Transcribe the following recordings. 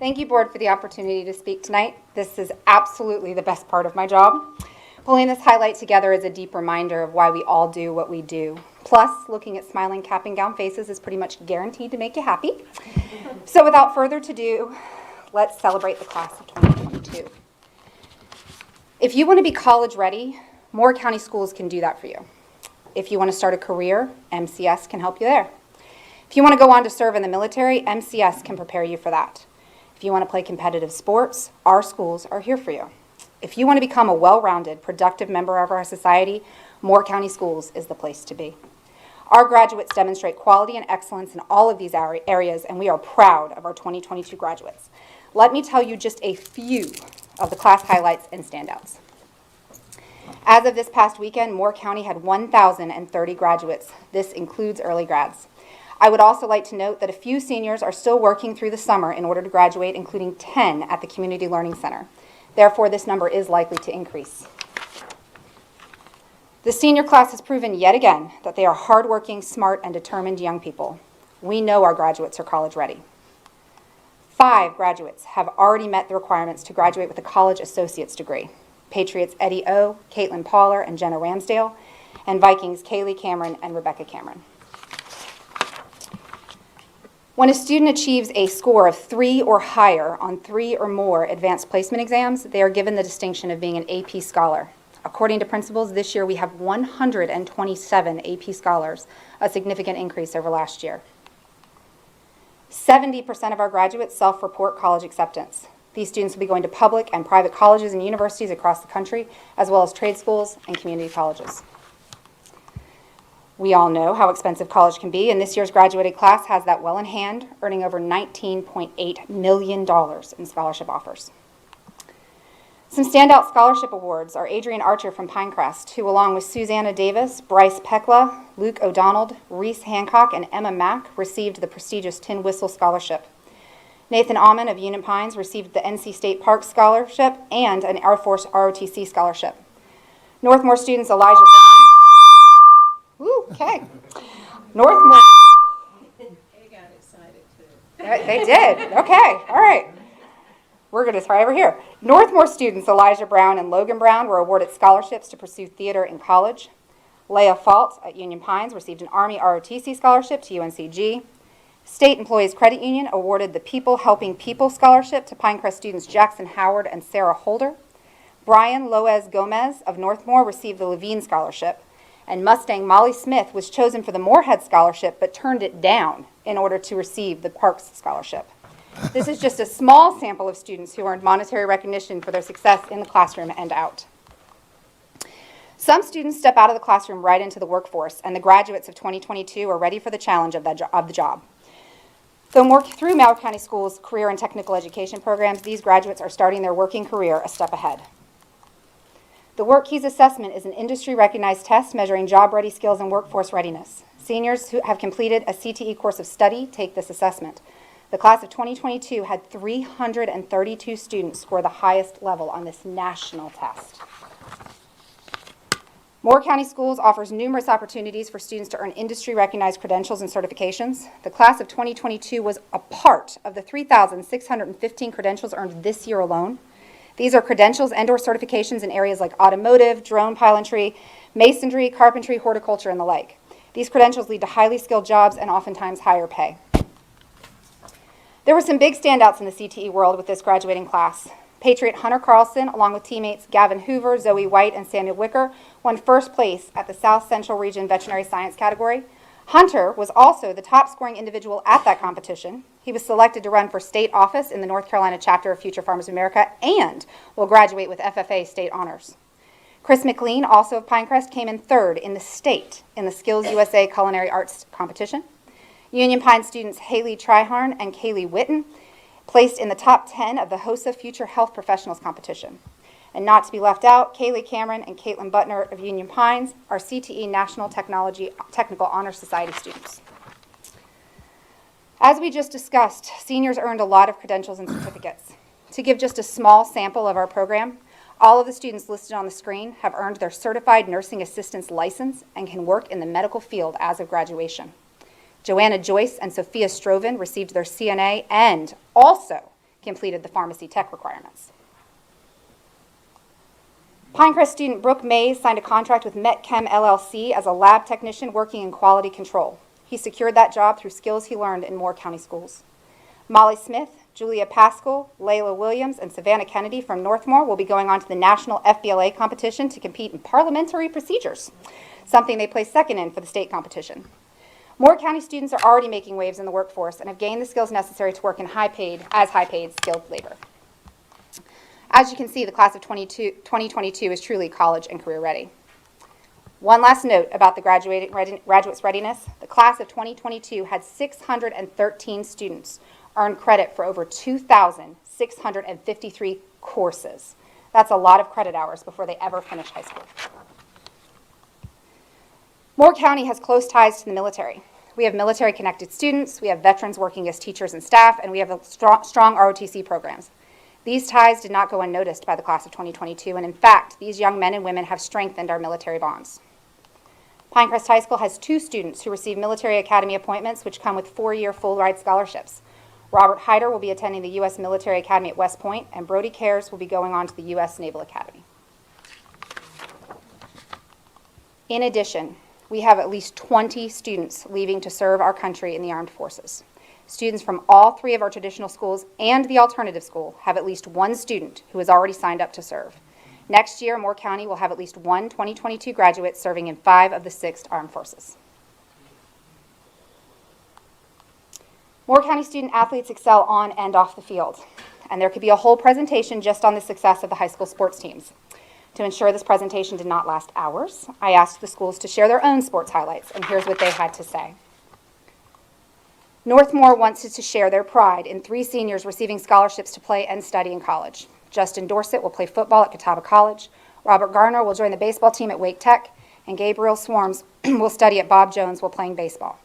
Thank you, Board, for the opportunity to speak tonight. This is absolutely the best part of my job. Pulling this highlight together is a deep reminder of why we all do what we do. Plus, looking at smiling cap and gown faces is pretty much guaranteed to make you happy. So without further ado, let's celebrate the class of 2022. If you want to be college ready, Moore County Schools can do that for you. If you want to start a career, MCS can help you there. If you want to go on to serve in the military, MCS can prepare you for that. If you want to play competitive sports, our schools are here for you. If you want to become a well-rounded, productive member of our society, Moore County Schools is the place to be. Our graduates demonstrate quality and excellence in all of these areas, and we are proud of our 2022 graduates. Let me tell you just a few of the class highlights and standouts. As of this past weekend, Moore County had 1,030 graduates. This includes early grads. I would also like to note that a few seniors are still working through the summer in order to graduate, including 10 at the Community Learning Center. Therefore, this number is likely to increase. The senior class has proven yet again that they are hardworking, smart, and determined young people. We know our graduates are college ready. 5 graduates have already met the requirements to graduate with a college associate's degree. Patriots Eddie O, Caitlin Poller, and Jenna Ramsdale, and Vikings Kaylee Cameron and Rebecca Cameron. When a student achieves a score of 3 or higher on 3 or more advanced placement exams, they are given the distinction of being an AP scholar. According to principals, this year we have 127 AP scholars, a significant increase over last year. 70% of our graduates self-report college acceptance. These students will be going to public and private colleges and universities across the country, as well as trade schools and community colleges. We all know how expensive college can be, and this year's graduating class has that well in hand, earning over $19.8 million in scholarship offers. Some standout scholarship awards are Adrian Archer from Pinecrest, who along with Susanna Davis, Bryce Pekla, Luke O'Donnell, Reese Hancock, and Emma Mack received the prestigious Tin Whistle Scholarship. Nathan Amon of Union Pines received the NC State Parks Scholarship and an Air Force ROTC Scholarship. Northmore students Elijah Brown. Woo, okay. Northmore. They got excited too. They did. Okay, all right. We're going to try over here. Northmore students Elijah Brown and Logan Brown were awarded scholarships to pursue theater in college. Leah Fault at Union Pines received an Army ROTC scholarship to UNCG. State Employees Credit Union awarded the People Helping People Scholarship to Pinecrest students Jackson Howard and Sarah Holder. Brian Loez Gomez of Northmore received the Levine Scholarship. And Mustang Molly Smith was chosen for the Moorhead Scholarship but turned it down in order to receive the Parks Scholarship. This is just a small sample of students who earned monetary recognition for their success in the classroom and out. Some students step out of the classroom right into the workforce, and the graduates of 2022 are ready for the challenge of the job. Through Moore County Schools' career and technical education programs, these graduates are starting their working career a step ahead. The WorkKeys assessment is an industry-recognized test measuring job-ready skills and workforce readiness. Seniors who have completed a CTE course of study take this assessment. The class of 2022 had 332 students score the highest level on this national test. Moore County Schools offers numerous opportunities for students to earn industry-recognized credentials and certifications. The class of 2022 was a part of the 3,615 credentials earned this year alone. These are credentials and/or certifications in areas like automotive, drone pilotry, masonry, carpentry, horticulture, and the like. These credentials lead to highly skilled jobs and oftentimes higher pay. There were some big standouts in the CTE world with this graduating class. Patriot Hunter Carlson, along with teammates Gavin Hoover, Zoe White, and Samuel Wicker, won first place at the South Central Region Veterinary Science category. Hunter was also the top scoring individual at that competition. He was selected to run for state office in the North Carolina chapter of Future Farmers of America and will graduate with FFA state honors. Chris McLean, also of Pinecrest, came in third in the state in the Skills USA Culinary Arts competition. Union Pine students Haley Triharn and Kaylee Witten placed in the top 10 of the HOSA Future Health Professionals competition. And not to be left out, Kaylee Cameron and Caitlin Butner of Union Pines are CTE National Technical Honor Society students. As we just discussed, seniors earned a lot of credentials and certificates. To give just a small sample of our program, all of the students listed on the screen have earned their Certified Nursing Assistance license and can work in the medical field as of graduation. Joanna Joyce and Sophia Stroven received their CNA and also completed the pharmacy tech requirements. Pinecrest student Brooke Mays signed a contract with MetChem LLC as a lab technician working in quality control. He secured that job through skills he learned in Moore County schools. Molly Smith, Julia Pascal, Layla Williams, and Savannah Kennedy from Northmore will be going on to the national FBLA competition to compete in parliamentary procedures, something they placed second in for the state competition. Moore County students are already making waves in the workforce and have gained the skills necessary to work in high-paid skilled labor. As you can see, the class of 2022 is truly college and career ready. One last note about the graduates' readiness. The class of 2022 had 613 students earn credit for over 2,653 courses. That's a lot of credit hours before they ever finish high school. Moore County has close ties to the military. We have military-connected students, we have veterans working as teachers and staff, and we have strong ROTC programs. These ties did not go unnoticed by the class of 2022, and in fact, these young men and women have strengthened our military bonds. Pinecrest High School has 2 students who receive military academy appointments, which come with 4-year full-ride scholarships. Robert Hyder will be attending the U.S. Military Academy at West Point, and Brody Cares will be going on to the U.S. Naval Academy. In addition, we have at least 20 students leaving to serve our country in the armed forces. Students from all 3 of our traditional schools and the alternative school have at least 1 student who has already signed up to serve. Next year, Moore County will have at least 1 2022 graduate serving in 5 of the 6 armed forces. Moore County student athletes excel on and off the field, and there could be a whole presentation just on the success of the high school sports teams. To ensure this presentation did not last hours, I asked the schools to share their own sports highlights, and here's what they had to say. Northmore wants to share their pride in 3 seniors receiving scholarships to play and study in college. Justin Dorsett will play football at Catawba College, Robert Garner will join the baseball team at Wake Tech, and Gabriel Swarms will study at Bob Jones while playing baseball.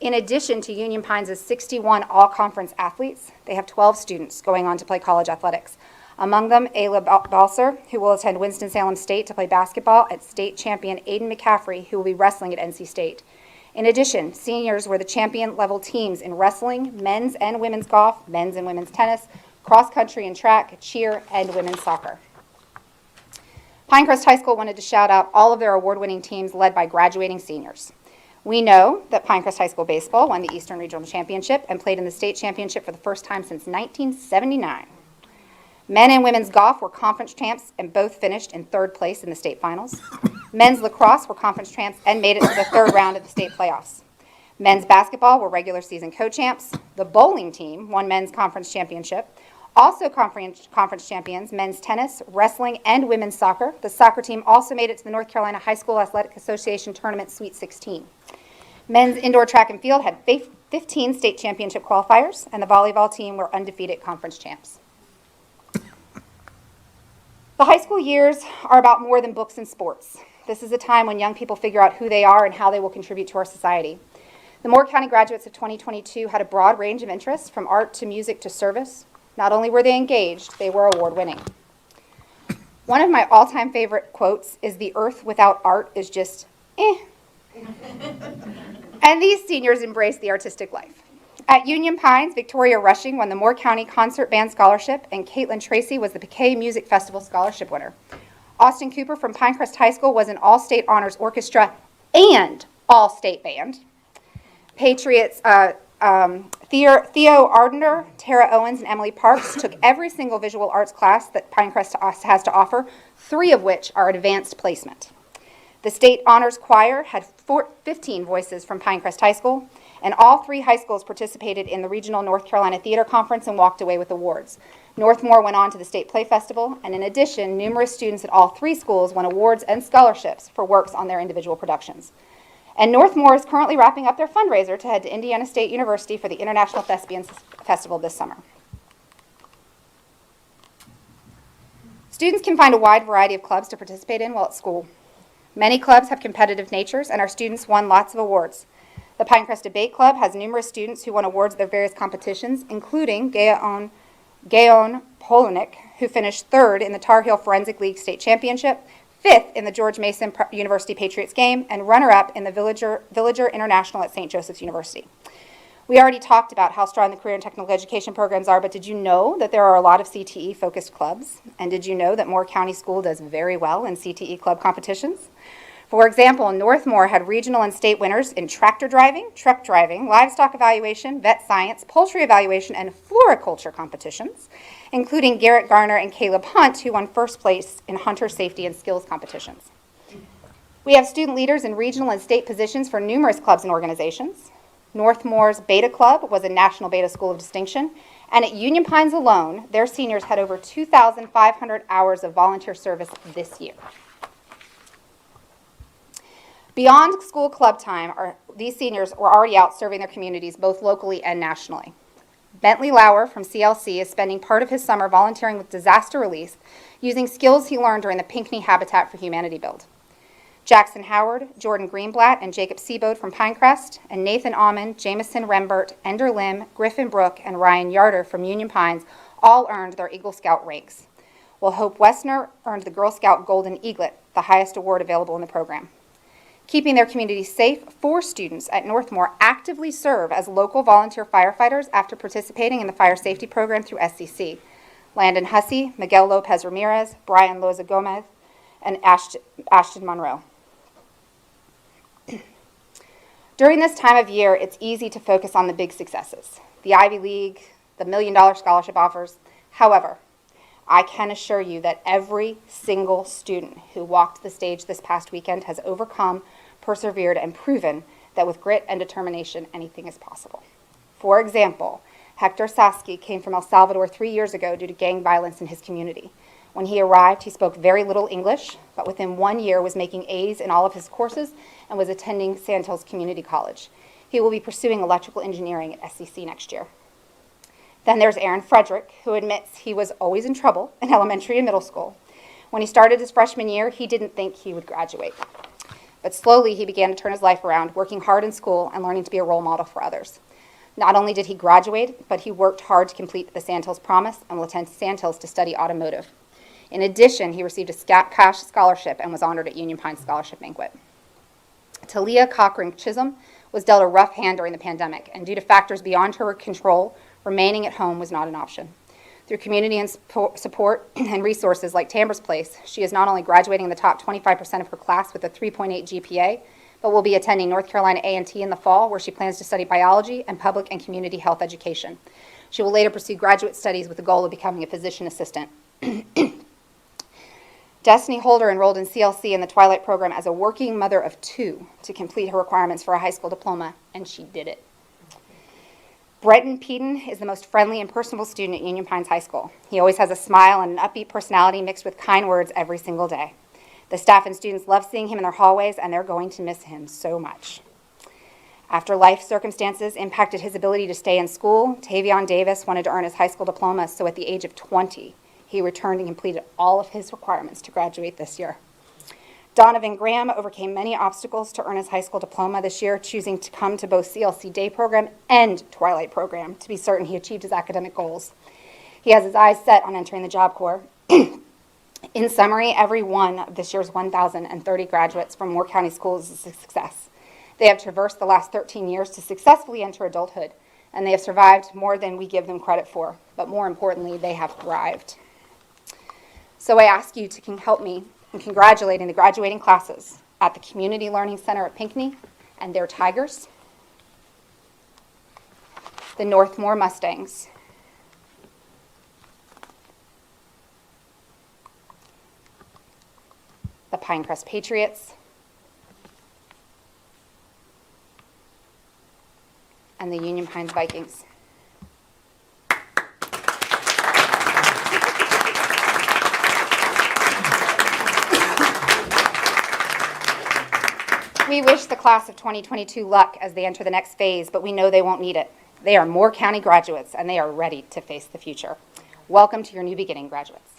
In addition to Union Pines' 61 all-conference athletes, they have 12 students going on to play college athletics. Among them, Ayla Balser, who will attend Winston-Salem State to play basketball at state champion Aiden McCaffrey, who will be wrestling at NC State. In addition, seniors were the champion-level teams in wrestling, men's and women's golf, men's and women's tennis, cross-country and track, cheer, and women's soccer. Pinecrest High School wanted to shout out all of their award-winning teams led by graduating seniors. We know that Pinecrest High School baseball won the Eastern Regional Championship and played in the state championship for the first time since 1979. Men and women's golf were conference champs and both finished in 3rd place in the state finals. Men's lacrosse were conference champs and made it to the 3rd round of the state playoffs. Men's basketball were regular season co-champs. The bowling team won men's conference championship. Also conference champions, men's tennis, wrestling, and women's soccer. The soccer team also made it to the North Carolina High School Athletic Association Tournament Sweet 16. Men's indoor track and field had 15 state championship qualifiers, and the volleyball team were undefeated conference champs. The high school years are about more than books and sports. This is a time when young people figure out who they are and how they will contribute to our society. The Moore County graduates of 2022 had a broad range of interests, from art to music to service. Not only were they engaged, they were award-winning. One of my all-time favorite quotes is, "The earth without art is just, eh." And these seniors embraced the artistic life. At Union Pines, Victoria Rushing won the Moore County Concert Band Scholarship, and Caitlin Tracy was the Piquet Music Festival Scholarship winner. Austin Cooper from Pinecrest High School was an all-state honors orchestra and all-state band. Patriots Theo Ardner, Tara Owens, and Emily Parks took every single visual arts class that Pinecrest has to offer, 3 of which are advanced placement. The state honors choir had 15 voices from Pinecrest High School, and all 3 high schools participated in the Regional North Carolina Theater Conference and walked away with awards. Northmore went on to the State Play Festival, and in addition, numerous students at all 3 schools won awards and scholarships for works on their individual productions. And Northmore is currently wrapping up their fundraiser to head to Indiana State University for the International Thespian Festival this summer. Students can find a wide variety of clubs to participate in while at school. Many clubs have competitive natures, and our students won lots of awards. The Pinecrest Debate Club has numerous students who won awards at their various competitions, including Gaon Polonik, who finished 3rd in the Tar Heel Forensic League State Championship, 5th in the George Mason University Patriots game, and runner-up in the Villager International at St. Joseph's University. We already talked about how strong the career and technical education programs are, but did you know that there are a lot of CTE-focused clubs? And did you know that Moore County School does very well in CTE club competitions? For example, Northmore had regional and state winners in tractor driving, truck driving, livestock evaluation, vet science, poultry evaluation, and floriculture competitions, including Garrett Garner and Caleb Hunt, who won first place in hunter safety and skills competitions. We have student leaders in regional and state positions for numerous clubs and organizations. Northmore's Beta Club was a National Beta School of Distinction, and at Union Pines alone, their seniors had over 2,500 hours of volunteer service this year. Beyond school club time, these seniors were already out serving their communities, both locally and nationally. Bentley Lauer from CLC is spending part of his summer volunteering with disaster relief, using skills he learned during the Pinckney Habitat for Humanity build. Jackson Howard, Jordan Greenblatt, and Jacob Seabode from Pinecrest, and Nathan Aumann, Jamison Rembert, Ender Lim, Griffin Brook, and Ryan Yarder from Union Pines all earned their Eagle Scout ranks, while Hope Westner earned the Girl Scout Golden Eaglet, the highest award available in the program. Keeping their community safe, 4 students at Northmore actively serve as local volunteer firefighters after participating in the fire safety program through SCC. Landon Hussey, Miguel Lopez Ramirez, Brian Loza Gomez, and Ashton Monroe. During this time of year, it's easy to focus on the big successes, the Ivy League, the $1 million scholarship offers. However, I can assure you that every single student who walked the stage this past weekend has overcome, persevered, and proven that with grit and determination, anything is possible. For example, Hector Saski came from El Salvador 3 years ago due to gang violence in his community. When he arrived, he spoke very little English, but within 1 year was making A's in all of his courses and was attending Sand Hills Community College. He will be pursuing electrical engineering at SCC next year. Then there's Aaron Frederick, who admits he was always in trouble in elementary and middle school. When he started his freshman year, he didn't think he would graduate. But slowly, he began to turn his life around, working hard in school and learning to be a role model for others. Not only did he graduate, but he worked hard to complete the Sand Hills Promise and will attend Sand Hills to study automotive. In addition, he received a cash scholarship and was honored at Union Pines Scholarship Banquet. Talia Cochran Chisholm was dealt a rough hand during the pandemic, and due to factors beyond her control, remaining at home was not an option. Through community and support and resources like Tamber's Place, she is not only graduating in the top 25% of her class with a 3.8 GPA, but will be attending North Carolina A&T in the fall, where she plans to study biology and public and community health education. She will later pursue graduate studies with the goal of becoming a physician assistant. Destiny Holder enrolled in CLC in the Twilight program as a working mother of 2 to complete her requirements for a high school diploma, and she did it. Brenton Peden is the most friendly and personable student at Union Pines High School. He always has a smile and an upbeat personality mixed with kind words every single day. The staff and students love seeing him in their hallways, and they're going to miss him so much. After life circumstances impacted his ability to stay in school, Tavion Davis wanted to earn his high school diploma, so at the age of 20, he returned and completed all of his requirements to graduate this year. Donovan Graham overcame many obstacles to earn his high school diploma this year, choosing to come to both CLC Day program and Twilight program to be certain he achieved his academic goals. He has his eyes set on entering the Job Corps. In summary, every one of this year's 1,030 graduates from Moore County Schools is a success. They have traversed the last 13 years to successfully enter adulthood, and they have survived more than we give them credit for. But more importantly, they have thrived. So I ask you to help me in congratulating the graduating classes at the Community Learning Center at Pinckney and their Tigers, the Northmore Mustangs, the Pinecrest Patriots, and the Union Pines Vikings. We wish the class of 2022 luck as they enter the next phase, but we know they won't need it. They are Moore County graduates, and they are ready to face the future. Welcome to your new beginning, graduates.